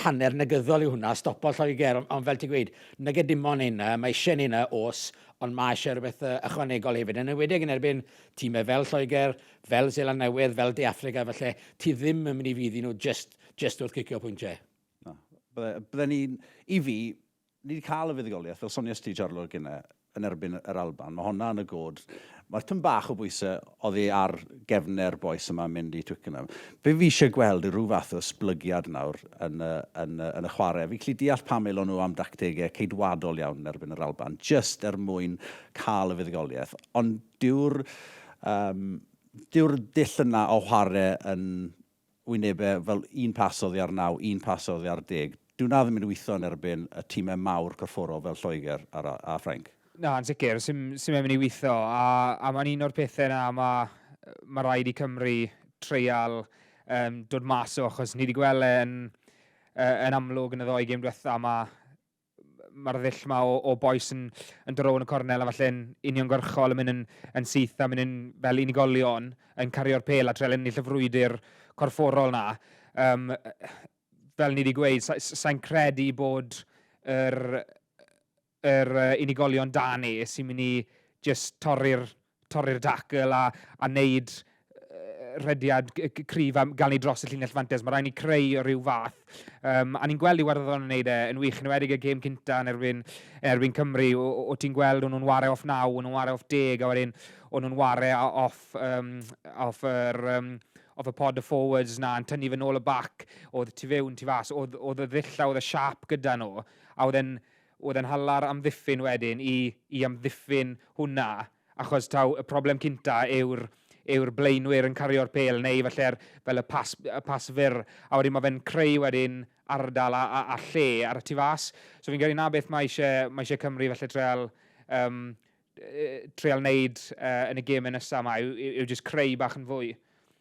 hanner negyddol i hwnna, stopo Lloegr, ond fel ti'n gweud, nag dim ond yna, mae eisiau yna os, ond mae eisiau rhywbeth ychwanegol hefyd. Yn ywedig yn erbyn tîmau fel Lloegr, fel Zeeland Newydd, fel De Affrica, felly ti ddim yn mynd i fydd i nhw just wrth cicio pwyntiau. Bydden ni, i fi, ni wedi cael y fuddugoliaeth, fel sonias ti, Charlo, gyna, yn erbyn yr Alban. Mae hwnna yn y god. Mae'r tym bach o bwysau oddi ar gefner boes yma mynd i Twickenham. Be fi eisiau gweld yw rhyw fath o sblygiad nawr yn y chwarae. Fi gallu deall pam elon nhw am dactegau ceidwadol iawn yn erbyn yr Alban, just mwyn cael y fuddugoliaeth. Ond dyw'r dill yna o chwarae yn wynebau fel un pas oddi ar 9, un pas oddi ar 10. Dwi'n na ddim yn weithio yn erbyn y tîmau mawr corfforol fel Lloegr a Ffrainc. Na, yn sicr, sy'n mynd i weithio, a mae'n un o'r pethau yna mae rhaid i Cymru treial dod mas o, achos ni wedi gweld yn amlwg yn y ddoi gêm diwetha, mae'r ddill yma o boes yn dod yn y cornel, a falle'n uniongyrchol yn mynd yn syth a mynd fel unigolion yn cario'r pel a treul ennill y frwydr corfforol na. Fel ni wedi gweud, sa'n credu bod yr unigolion da ni sy'n mynd i just torri'r dacl a wneud rhediad cryf a gael ni dros y llinell fantes. Mae rhaid ni creu o ryw fath. A ni'n gweld i Werddon yn gwneud yn wych. Yn wedi y gêm cynta yn erbyn Cymru. O ti'n gweld o'n nhw'n ware off 9, o'n nhw'n ware off 10, a wedyn o'n nhw'n ware off y pod y forwards na, yn tynnu fy nôl y bac, oedd tu fewn, tu fas, oedd y ddilla, oedd y siap gyda nhw, a oedd yn halar amddiffyn wedyn i amddiffyn hwnna, achos taw y problem cynta yw'r blaenwyr yn cario'r pel, neu felly fel y pas fyr, a wedyn mae fe'n creu wedyn ardal a lle ar y tu fas. So fi'n gyrru na beth mae eisiau Cymru felly treol wneud yn y gêm nesaf yma, yw just creu bach yn fwy.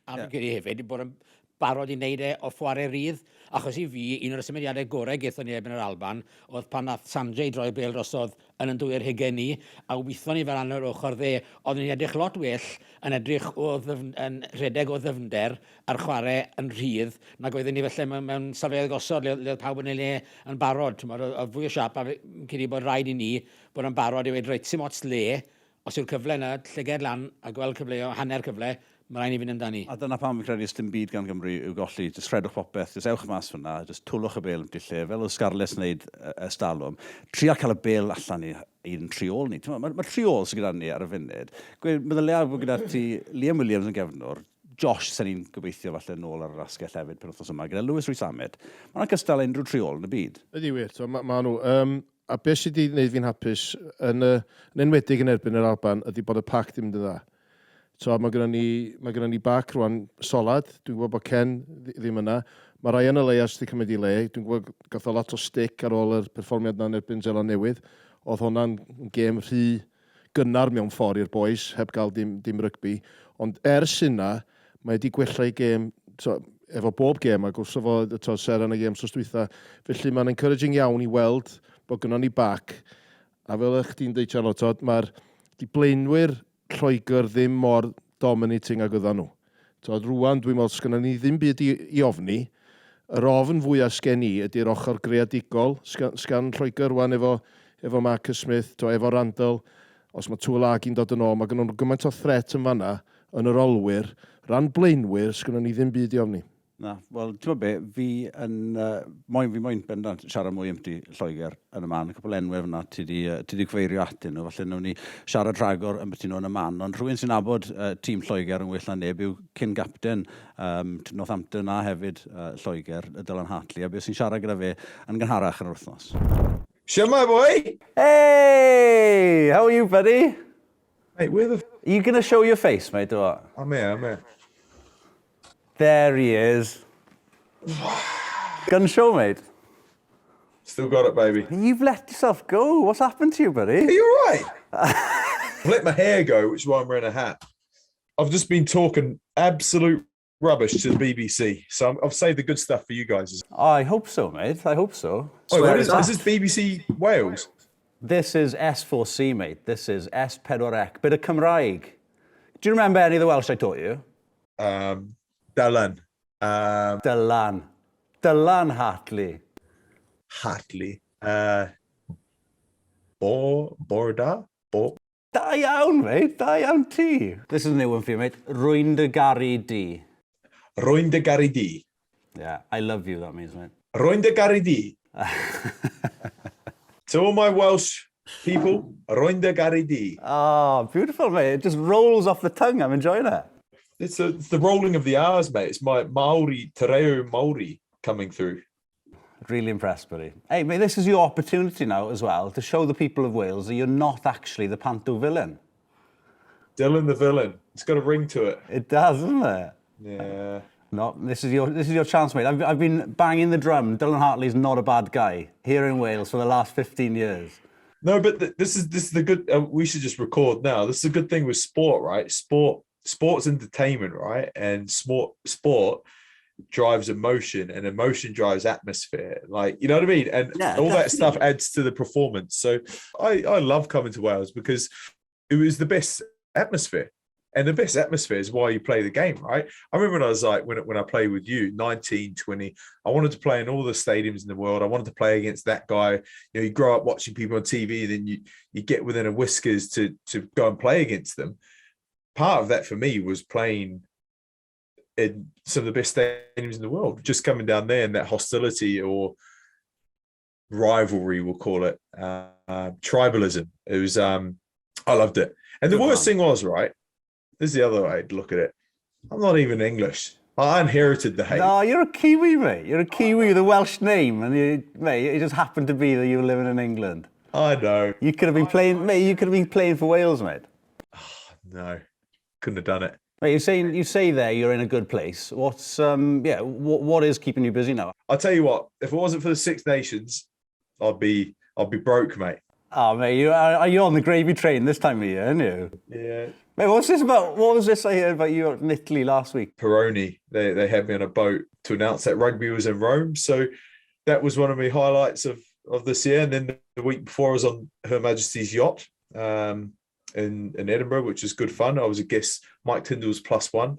A fi'n credu hefyd, bod yn barod i wneud o chwarae rydd, achos i fi, un o'r symudiadau gorau gaethon ni erbyn yr Alban, oedd pan nath Sanjay droi bel drosodd yn dwy'r hugen ni, a weithon ni fel anna'r ochr dde, oedd ni'n edrych lot well yn edrych yn rhedeg o ddyfnder ar chwarae yn rhydd, nag oedden ni felly mewn safleoedd gosod, le oedd pawb yn ei le yn barod. Oedd fwy o siap, a fi'n credu bod rhaid i ni bod yn barod i weid reit sy'n ots le, os yw'r cyfle yna, llyged lan a gweld cyfle o hanner cyfle, mae rhaid i fynd amdani. A dyna pam fi'n credu dim byd gan Gymru yw golli, jyst rhedwch popeth, jyst ewch mas fyna, jyst twlwch y bel yn lle, fel oedd Sgarles wneud ystalwm. Tria cael y bel allan i'n triol ni. Mae'r triol sydd gyda ni ar y funud. Meddylia bod gyda ti Liam Williams yn gefnwr, Josh, sy'n ni'n gobeithio falle nôl ar yr asgell hefyd pen wythnos yma, gyda Lewis Rhys Ahmed. Mae'n cystal unrhyw triol yn y byd. Ydy wir, ma nhw. A beth sydd wedi gwneud fi'n hapus yn enwedig yn erbyn yr Alban ydy bod y pac ddim yn dda. So, mae gennym ni bac rwan solad. Dwi'n gwybod bod Ken ddim yna. Mae Ryan Elias wedi cymryd i le. Dwi'n gwybod gath o lot o stick ar ôl yr perfformiad na'n erbyn Zeland Newydd. Oedd hwnna'n gêm rhy gynnar mewn ffordd i'r boys, heb gael dim rygbi. Ond ers yna, mae wedi gwella i gêm, efo bob gêm, ac wrth o ser yn y gêm sos dwytha. Felly mae'n encouraging iawn i weld bod gynnon ni bac. A fel ych ti'n dweud, Charlotte, mae'r blaenwyr Lloegr ddim mor dominating ag ydda nhw. Rwan, dwi'n meddwl, sgynnon ni ddim byd i ofni. Yr ofn fwyaf sgen i ydy'r ochr greadigol. Sgan Lloegr rwan efo Marcus Smith, efo Randall. Os mae Twalagi'n dod yn ôl, mae gynnon nhw gymaint o threat yn fanna yn yr olwyr. Ran blaenwyr, sgynnon ni ddim byd i ofni. Na, wel, ti'n meddwl be, fi moyn bendant siarad mwy am ti Lloegr yn y man, y cwbl enwau fyna ti di cyfeirio atyn nhw, falle nawn ni siarad rhagor am beth nhw yn y man, ond rhywun sy'n nabod tîm Lloegr yn well na neb yw cyn-gapten Northampton a hefyd Lloegr, y Dylan Hartley, a beth sy'n siarad gyda fe yn gynharach yn yr wythnos. Shema, boy! Hey! How are you, buddy? Mate, where the... Are you going to show your face, mate, or what? I'm here. There he is. Gun show, mate. Still got it, baby. You've let yourself go. What's happened to you, buddy? Are you all right? I've let my hair go, which is why I'm wearing a hat. I've just been talking absolute rubbish to the BBC, so I've saved the good stuff for you guys. Oh, I hope so, mate. I hope so. Oh, what is this BBC Wales? This is S4C, mate. This is S4C. Bit of Gymraeg. Do you remember any of the Welsh I taught you? Dylan. Dylan Hartley. Hartley. Borda. Da iawn, mate. Da iawn ti. This is a new one for you, mate. Rwy'n dy garu di. Rwy'n dy garu di. Yeah, I love you, that means, mate. Rwy'n dy garu di. To all my Welsh people, rwy'n dy garu di. Oh, beautiful, mate. It just rolls off the tongue. I'm enjoying it. It's the rolling of the R's, mate. It's my Maori, Te Reo Maori coming through. Really impressed, buddy. Hey, mate, this is your opportunity now as well to show the people of Wales that you're not actually the panto villain. Dylan the villain. It's got a ring to it. It does, doesn't it? Yeah. No, this is your chance, mate. I've been banging the drum. Dylan Hartley's not a bad guy here in Wales for the last 15 years. No, but this is the good. We should just record now. This is a good thing with sport, right? Sport's entertainment, right? And sport drives emotion, and emotion drives atmosphere. Like, you know what I mean? And yeah, all that stuff adds to the performance. So I love coming to Wales because it was the best atmosphere. And the best atmosphere is why you play the game, right? I remember when I was like, when I played with you, 19, 20, I wanted to play in all the stadiums in the world. I wanted to play against that guy. You know, you grow up watching people on TV, then you get within a whiskers to go and play against them. Part of that for me was playing in some of the best stadiums in the world, just coming down there and that hostility or rivalry, we'll call it, tribalism. It was, I loved it. And the worst thing was, right, this is the other way to look at it. I'm not even English. I inherited the hate. No, you're a Kiwi, mate. You're a Kiwi with a Welsh name, and it just happened to be that you were living in England. I know. You could have been playing, mate. You could have been playing for Wales, mate. Oh, no, couldn't have done it. Mate, you say there you're in a good place. What's what is keeping you busy now? I'll tell you what. If it wasn't for the Six Nations, I'd be broke, mate. Oh, mate, you're on the gravy train this time of year, aren't you? Yeah. Mate, what's this about? What was this I heard about you in Italy last week? Peroni, they had me on a boat to announce that rugby was in Rome. So that was one of my highlights of this year. And then the week before I was on Her Majesty's yacht in Edinburgh, which was good fun. I was a guest, Mike Tyndall's +1.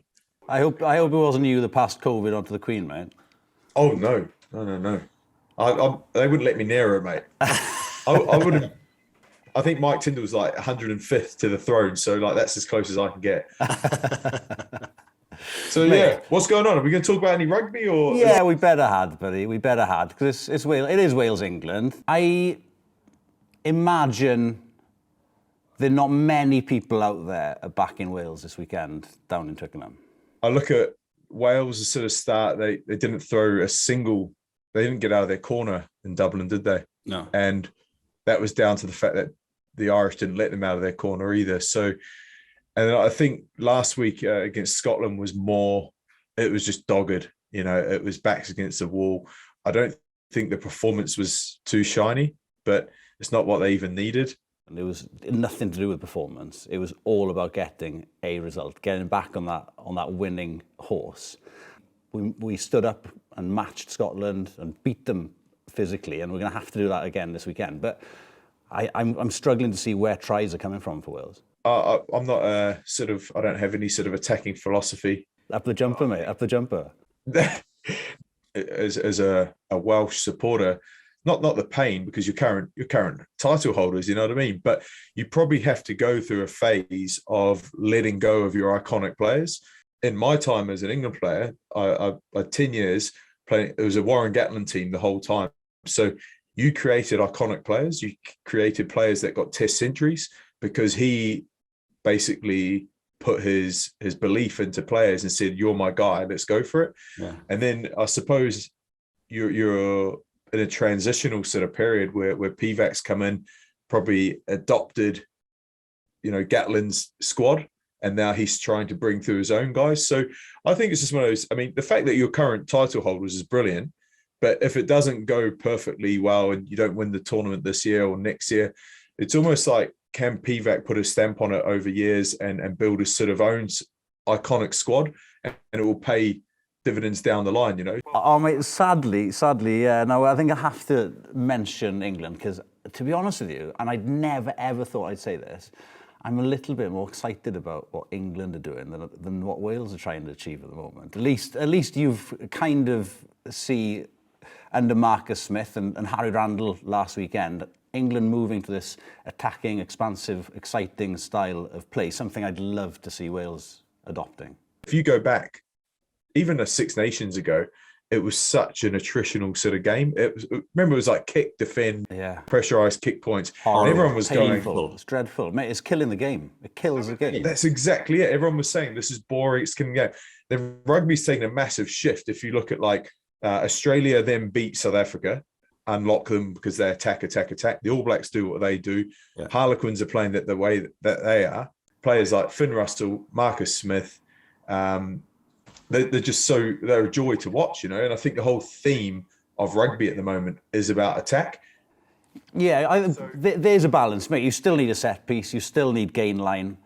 I hope it wasn't you that passed COVID onto the Queen, mate. Oh, no. They wouldn't let me near her, mate. I would have. I think Mike Tyndall was like 105th to the throne, so like that's as close as I can get. So yeah, what's going on? Are we going to talk about any rugby or? Yeah, we better had, buddy. We better had because it's Wales. It is Wales, England. I imagine there are not many people out there are back in Wales this weekend down in Twickenham. I look at Wales as sort of start. They didn't throw a single. They didn't get out of their corner in Dublin, did they? No. And that was down to the fact that the Irish didn't let them out of their corner either. So, and I think last week against Scotland was more, it was just dogged, you know, it was backs against the wall. I don't think the performance was too shiny, but it's not what they even needed. And it was nothing to do with performance. It was all about getting a result, getting back on that winning horse. We stood up and matched Scotland and beat them physically, and we're going to have to do that again this weekend. But I'm struggling to see where tries are coming from for Wales. I'm not I don't have any sort of attacking philosophy. Up the jumper, mate, up the jumper. As a Welsh supporter, not the pain, because you're current title holders, you know what I mean? But you probably have to go through a phase of letting go of your iconic players. In my time as an England player, I 10 years playing, it was a Warren Gatland team the whole time. So you created iconic players, you created players that got test centuries, because he basically put his belief into players and said, "You're my guy, let's go for it." Yeah. And then I suppose you're in a transitional sort of period where Pivac's come in, probably adopted, you know, Gatland's squad, and now he's trying to bring through his own guys. So I think it's just one of those, I mean, the fact that you're current title holders is brilliant, but if it doesn't go perfectly well and you don't win the tournament this year or next year, it's almost like, can Pivac put a stamp on it over years and build a sort of own iconic squad, and it will pay dividends down the line, you know? Oh, mate, sadly, yeah. Now, I think I have to mention England, because to be honest with you, and I'd never, ever thought I'd say this, I'm a little bit more excited about what England are doing than what Wales are trying to achieve at the moment. At least you've kind of see under Marcus Smith and Harry Randall last weekend, England moving to this attacking, expansive, exciting style of play, something I'd love to see Wales adopting. If you go back, even 6 Nations ago, it was such an attritional sort of game. Remember, it was like kick, defend, pressurised kick points. And everyone was painful. going... It's dreadful. Mate, it's killing the game. It kills the game. That's exactly it. Everyone was saying, this is boring, it's killing the game. The rugby's taken a massive shift. If you look at like Australia then beat South Africa, unlock them because they attack. The All Blacks do what they do. Yeah. Harlequins are playing that the way that they are. Players like Finn Russell, Marcus Smith, they're a joy to watch, you know. And I think the whole theme of rugby at the moment is about attack. Yeah, there's a balance, mate. You still need a set piece. You still need gain line.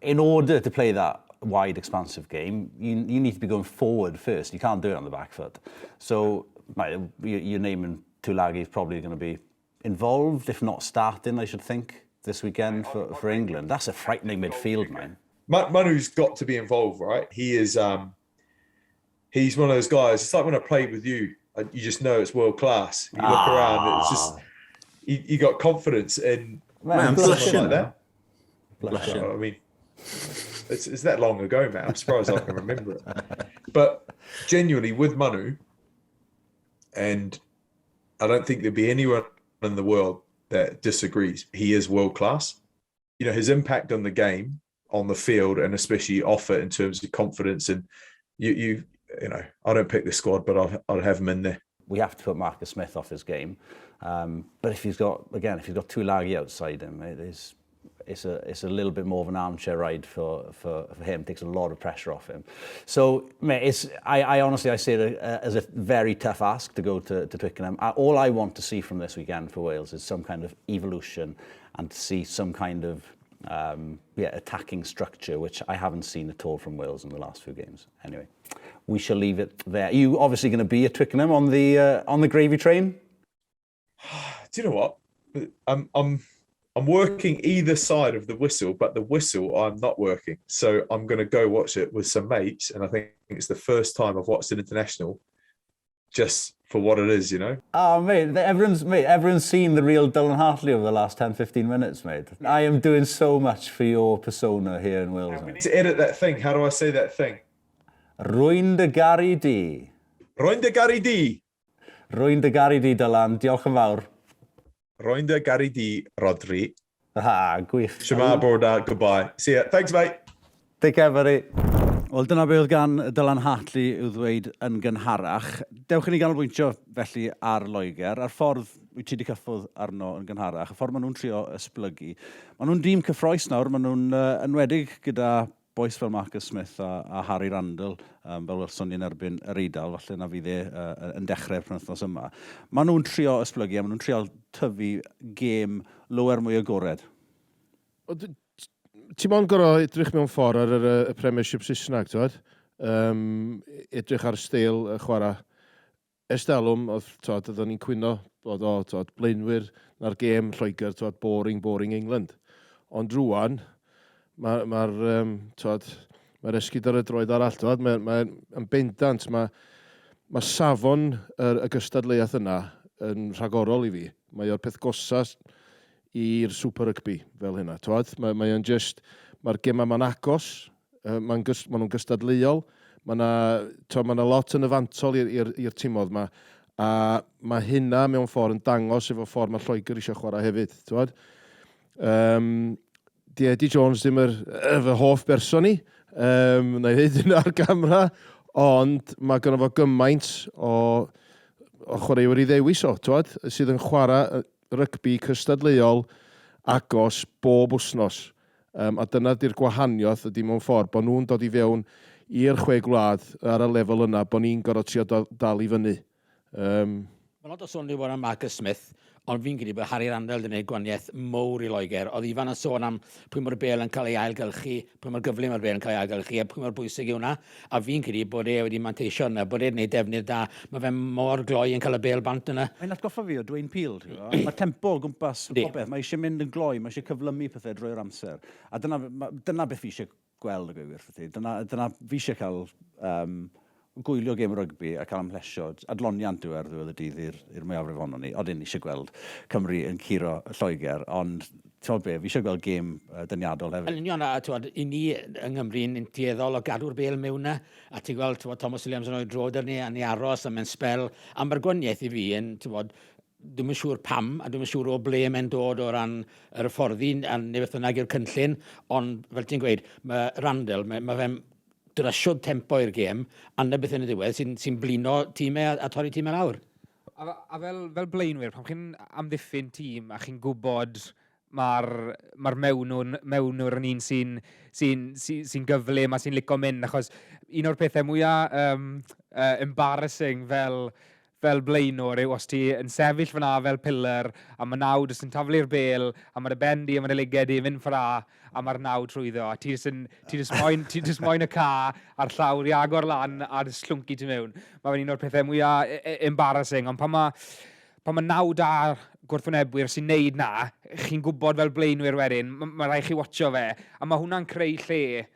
In order to play that wide, expansive game, you need to be going forward first. You can't do it on the back foot. So, mate, you're naming Tulagi is probably going to be involved, if not starting, I should think, this weekend for England. That's a frightening midfield, man. Manu's got to be involved, right? He is. He's one of those guys. It's like when I played with you, you just know it's world class. You look around, it's just you got confidence in blushing like that. Blushing. I mean, it's that long ago, man. I'm surprised I can remember it. But genuinely, with Manu, and I don't think there'd be anyone in the world that disagrees. He is world class. You know, his impact on the game, on the field, and especially off it in terms of confidence. And you know, I don't pick the squad, but I'd have him in there. We have to put Marcus Smith off his game. But if he's got Tulagi outside him, it's a little bit more of an armchair ride for him. It takes a lot of pressure off him. So, mate, I honestly see it as a very tough ask to go to Twickenham. All I want to see from this weekend for Wales is some kind of evolution and to see some kind of attacking structure, which I haven't seen at all from Wales in the last few games. Anyway, we shall leave it there. Are you obviously going to be at Twickenham on the gravy train? Do you know what? I'm working either side of the whistle, but the whistle I'm not working. So I'm going to go watch it with some mates, and I think it's the first time I've watched an international just for what it is, you know? Oh, mate, everyone's seen the real Dylan Hartley over the last 10, 15 minutes, mate. I am doing so much for your persona here in Wales, mate. To edit that thing, how do I say that thing? Rwy'n dy garu di. Rwy'n dy garu di. Rwy'n dy garu di, Dylan. Diolch yn fawr. Rwy'n dy garu di, Rhodri. Gwych. Shema Borda, goodbye. See ya. Thanks, mate. Take care, buddy. Wel, dyna be oedd gan Dylan Hartley i'w ddweud yn gynharach. Dewch i ni ganolbwyntio felly ar Loegr, a'r ffordd wyt ti wedi cyffwrdd arno yn gynharach, y ffordd maen nhw'n trio esblygu. Maen nhw'n dîm cyffroes nawr, maen nhw'n enwedig gyda boes fel Marcus Smith a Harry Randall, fel welson ni yn erbyn yr Eidal, falle na fydd yn dechrau'r penwythnos yma. Maen nhw'n trio esblygu, maen nhw'n trio tyfu gêm lower mwy agored. Ti'n mo'n gorau edrych mewn ffordd ar y Premiership Saesneg, twyd? Edrych ar steil y chwarae. Estelwm, oedd ni'n cwyno bod o blaenwyr na'r gêm Lloegr, boring England. Ond rwan, mae'r esgyd ar y droed arall, mae'n bendant, mae safon y gystadleuaeth yna yn rhagorol i fi. Mae o'r peth gosas i'r Super Rugby fel hynna. Mae'r gem yma'n agos, maen nhw'n gystadleuol, mae yna lot yn yfantol i'r tîmodd yma, a mae hynna mewn ffordd yn dangos efo ffordd mae Lloegr eisiau chwarae hefyd. Di Eddie Jones ddim fy hoff berson ni, na i ddweud hynna ar gamera, ond mae gynnu fo gymaint o chwaraewyr i ddewis o, sydd yn chwarae rygbi cystadleuol agos bob wsnos. A dyna di'r gwahaniaeth ydy mewn ffordd, bod nhw'n dod i fewn i'r chwe gwlad ar y lefel yna, bod ni'n gorfod trio dal i fyny. Mae'n lot o sôn i fod am Marcus Smith, ond fi'n credu bod Harry Randall yn gwneud gwaniaeth mowr i Loegr. Oedd Ifan yn sôn am pwy mor bel yn cael ei ailgylchu, pwy mor gyflym mae'r bel yn cael ei ailgylchu, a pwy mor bwysig yw hwnna. A fi'n credu bod wedi manteisio yna, bod e'n gwneud defnydd da. Mae fe mor gloi yn cael y bel bant yna. Mae'n atgoffa fi o Dwayne Peel. Mae tempo o gwmpas popeth. Mae eisiau mynd yn gloi, mae eisiau cyflymu pethau drwy'r amser. A dyna beth fi eisiau gweld y gwir. Dyna fi eisiau cael gwylio gêm rygbi a cael ymhlesio, adloniant diwedd y dydd i'r mwyafrif ohono ni. Oedden ni eisiau gweld Cymru yn curo Lloegr, ond fi eisiau gweld gêm dyniadol hefyd. Yn union, i ni yng Nghymru yn dueddol o gadw'r bel mewn a ti'n gweld Thomas Williams yn oed droed ar ni, a ni aros am yn spel. A mae'r gwaniaeth i fi yn, dwi'n yn siŵr pam, a dwi'n yn siŵr o ble mae'n dod o ran yr hyfforddi, a neu beth bynnag i'r cynllun, ond fel ti'n gweud, mae Randall, mae fe'n dyna siwd tempo i'r gêm, a na beth yn y diwedd sy'n blino tîmau a torri tîmau lawr. A fel blaenwyr, pan chi'n amddiffyn tîm a chi'n gwybod mae'r mewnwr yn un sy'n gyflym a sy'n licio mynd, achos un o'r pethau mwyaf embarrassing fel blaenwr yw os ti yn sefyll fyna fel pillar a mae nawd yn taflu'r bel a mae'r bendi a mae'r liged i fynd ffra a mae'r nawd trwyddo a ti jyst moyn y ca a'r llawr i agor lan a slwnci ti mewn. Mae fe'n un o'r pethau mwyaf embarrassing, ond pan mae nawd a'r gwrthwynebwyr sy'n neud na, chi'n gwybod fel blaenwyr wedyn, mae rhaid chi watcho fe, a mae hwnna'n creu lle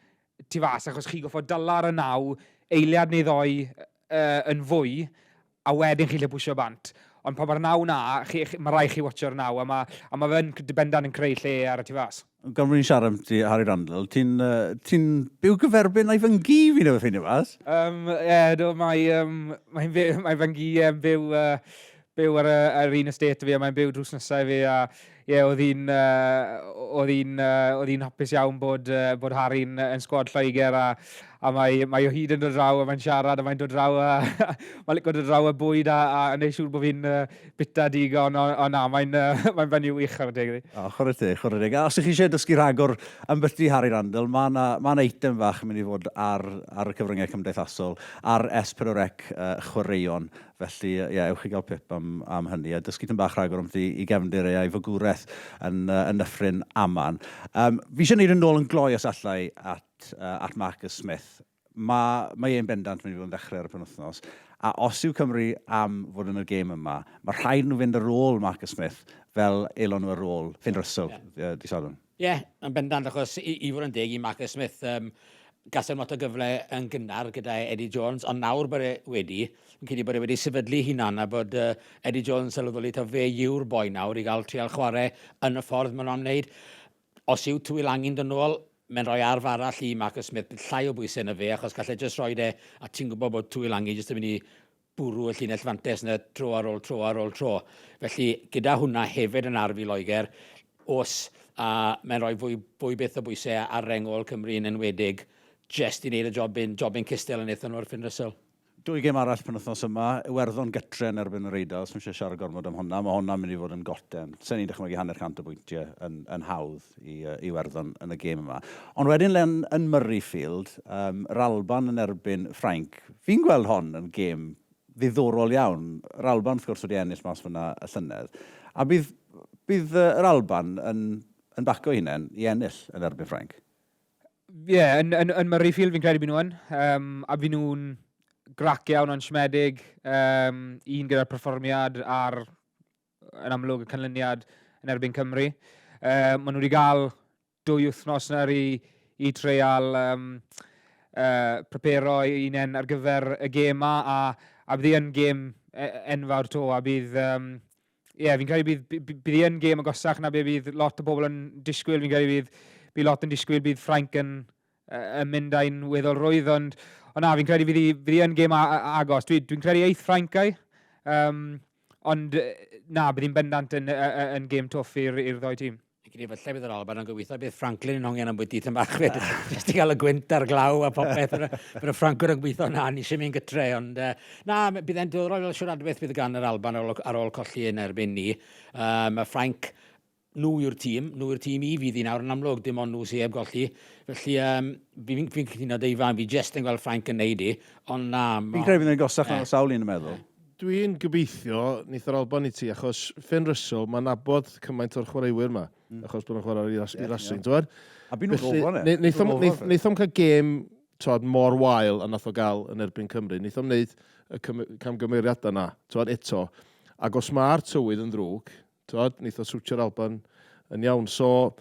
tu fas, achos chi goffo dylar y naw, eiliad neu ddoi yn fwy, a wedyn chi'n lle bwysio bant. Ond pan mae'r naw na, mae rhaid chi watcho'r naw, a mae fe'n bendant yn creu lle ar y tu fas. Gan rwy'n siarad am ti, Harry Randall, ti'n byw gyferbyn a'i fyngi fi neu ffeindio fas? Mae fyngi byw ar un estate fi, a mae'n byw drws nesaf fi, a oedd hi'n hapus iawn bod Harry'n yn sgwad Lloegr, a mae o hyd yn dod draw, a mae'n siarad, a mae'n dod draw, mae'n licio dod draw y bwyd, a wneud siŵr bod fi'n bita digon, ond mae'n fyny wych ar y deg. Chwarae teg. A os ych chi eisiau dysgu rhagor ambyti Harry Randall, mae'n eitem fach yn mynd i fod ar y cyfryngau cymdeithasol, ar S4C chwaraeon. Felly, ewch i gael pip am hynny, a dysgu tym bach rhagor am i gefndir ei fagwraeth yn Nyffryn Aman. Fi eisiau gwneud yn ôl yn gloi os allai at Marcus Smith. Mae e'n bendant mynd i fod yn dechrau ar y penwythnos. A os yw Cymru am fod yn y gêm yma, mae rhaid nhw fynd ar ôl Marcus Smith fel elon nhw ar ôl Finn Russell, di Sadwn. Yn bendant, achos i fod yn deg i Marcus Smith, gasau lot o gyfle yn gynnar gyda Eddie Jones, ond nawr bod wedi, yn credu bod wedi sefydlu hunan a bod Eddie Jones sylweddoli ta fe yw'r boi nawr i gael trial chwarae yn y ffordd maen nhw'n wneud. Os yw Twylangi'n dod nôl, mae'n rhoi arf arall i Marcus Smith, llai o bwysau yna fe, achos gallai jyst rhoi de, a ti'n gwybod bod Twylangi jyst yn mynd i bwrw y llinell fantes yna tro ar ôl. Felly, gyda hwnna hefyd yn arf i Loegr, os mae'n rhoi fwy beth o bwysau ar rengol Cymru yn enwedig just i wneud y jobyn cystel yn eithon nhw'r ffyn rysol. 2 gêm arall penwythnos yma, Iwerddon gytre yn erbyn yr Eidal, os eisiau siarad gormod am hwnna, mae hwnna'n mynd i fod yn goten. Sa'n ni'n dychmygu 100 o bwyntiau yn hawdd i Iwerddon yn y gêm yma. Ond wedyn yn Murrayfield, yr Alban yn erbyn Ffrainc. Fi'n gweld hon yn gêm ddiddorol iawn. Yr Alban, wrth gwrs, wedi ennill mas fyna y llynedd. A bydd yr Alban yn baco hunain i ennill yn erbyn Ffrainc? Ie, yn Murrayfield fi'n credu byd nhw'n. A byd nhw'n grac iawn o'n siomedig, un gyda'r perfformiad a'r yn amlwg y canlyniad yn erbyn Cymru. Maen nhw wedi cael 2 wythnos nawr i treial prepero unen ar gyfer y gêm yma, a bydd yn gêm enfawr to, a bydd, fi'n credu bydd yn gêm agosach na bydd lot o bobl yn disgwyl, fi'n credu bydd lot yn disgwyl bydd Ffrainc yn mynd a'n weddol rwydd, ond na, fi'n credu fydd hi yn gêm agos. Dwi'n credu eith Ffrancau, ond na, bydd hi'n bendant yn gêm twff i'r ddoi tîm. Gyda falle bydd yr Alban yn gobeithio bydd Franklin yn hongian am bwydydd yn bach fyd. Jyst i gael y gwynt ar glaw a popeth. Bydd y Ffrancwr yn gobeithio na, ni eisiau mynd gytre. Ond na, bydd e'n dod fel siwradwaith bydd gan yr Alban ar ôl colli yn erbyn ni. Mae Ffrainc, nhw yw'r tîm i fydd i nawr yn amlwg, dim ond nhw sy'n heb golli. Felly, fi'n cytuno Ifan, fi jyst yn gweld Ffrainc yn neud i, ond na... Fi'n credu bydd yn gosach na sawl un yn meddwl. Dwi'n gobeithio, neith yr Alban i ti, achos ffyn rysol, mae'n nabod cymaint o'r chwaraewyr yma, achos bod nhw'n chwarae i rasing, ti'n A byd nhw'n gofon e? Neith o'm cael gêm mor wael a nath o gael yn erbyn Cymru. Neith o'm wneud y camgymeriadau yna, eto. Ac os mae'r tywydd yn ddrwg, neith o swtio'r Alban yn iawn. So,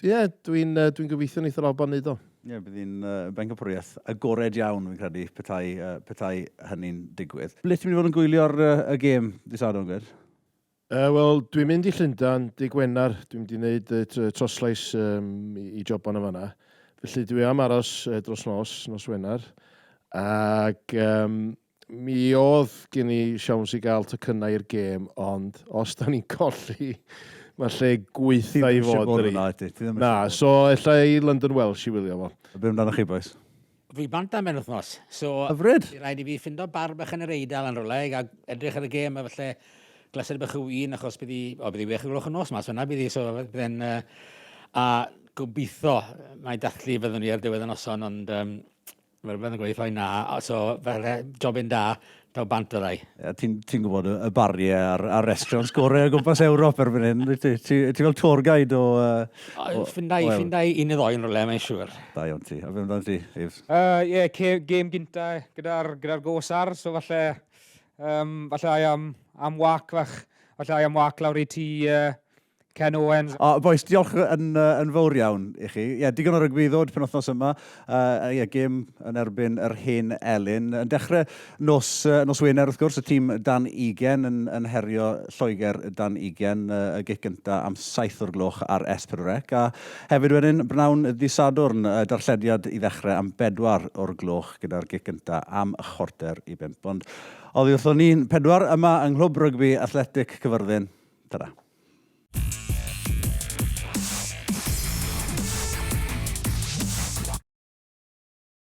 dwi'n gobeithio neith yr Alban wneud o. Ie, bydd hi'n bencampwriaeth agored iawn, fi'n credu, petai hynny'n digwydd. Ble ti'n mynd i fod yn gwylio'r gêm, di Sadwrn, gwed? Wel, dwi'n mynd i Llundain, di Gwener. Dwi'n mynd i wneud troslais i joban y fanna. Felly dwi am aros dros nos Wener. Ac mi oedd gen i siawns i gael tocynnau i'r gêm, ond os da ni'n colli, mae lle gweitha i fod yna. Na, so ella i London Welsh i wylio fo. Be amdano chi, boys? Fi bant am enwthnos. So, Hyfryd? Rhaid i fi ffindo bar bach yn yr Eidal yn roleg a edrych ar y gêm a falle glasur bach o win achos bydd i wech o gloch y nos mas. Fyna bydd i, so bydden... A gobeithio mae dathlu fyddwn ni ar diwedd y noson, ond fyddwn yn gweithio i na. So, jobyn da. Taw bant o rai. Ti'n gwybod y bariau a'r restaurants gorau o gwmpas Ewrop erbyn hyn. Ti'n fel tour guide o... Ffindai un i ddoi yn rolau, mae'n siŵr. Da iawn ti. A fe amdano ti, Yves? Gêm gynta gyda'r gosar, so falle ai am wac fach. Falle ai am wac lawr i ti Ken Owens. Boes, diolch yn fawr iawn i chi. Digon o rygbi ddod penwythnos yma. Gêm yn erbyn yr Hen Elyn. Yn dechrau nos Wener, wrth gwrs, y tîm dan 20 yn herio Lloegr dan 20 y gic gynta am 7 o'r gloch ar S4C. A hefyd wedyn, Brynawn ddydd Sadwrn, darllediad i ddechrau am 4 o'r gloch gyda'r gic gynta am 4:45. Ond oddi wrthon ni'n 4 yma yng Nghlwb Rygbi Athletic Cyfyrddin. Ta-da.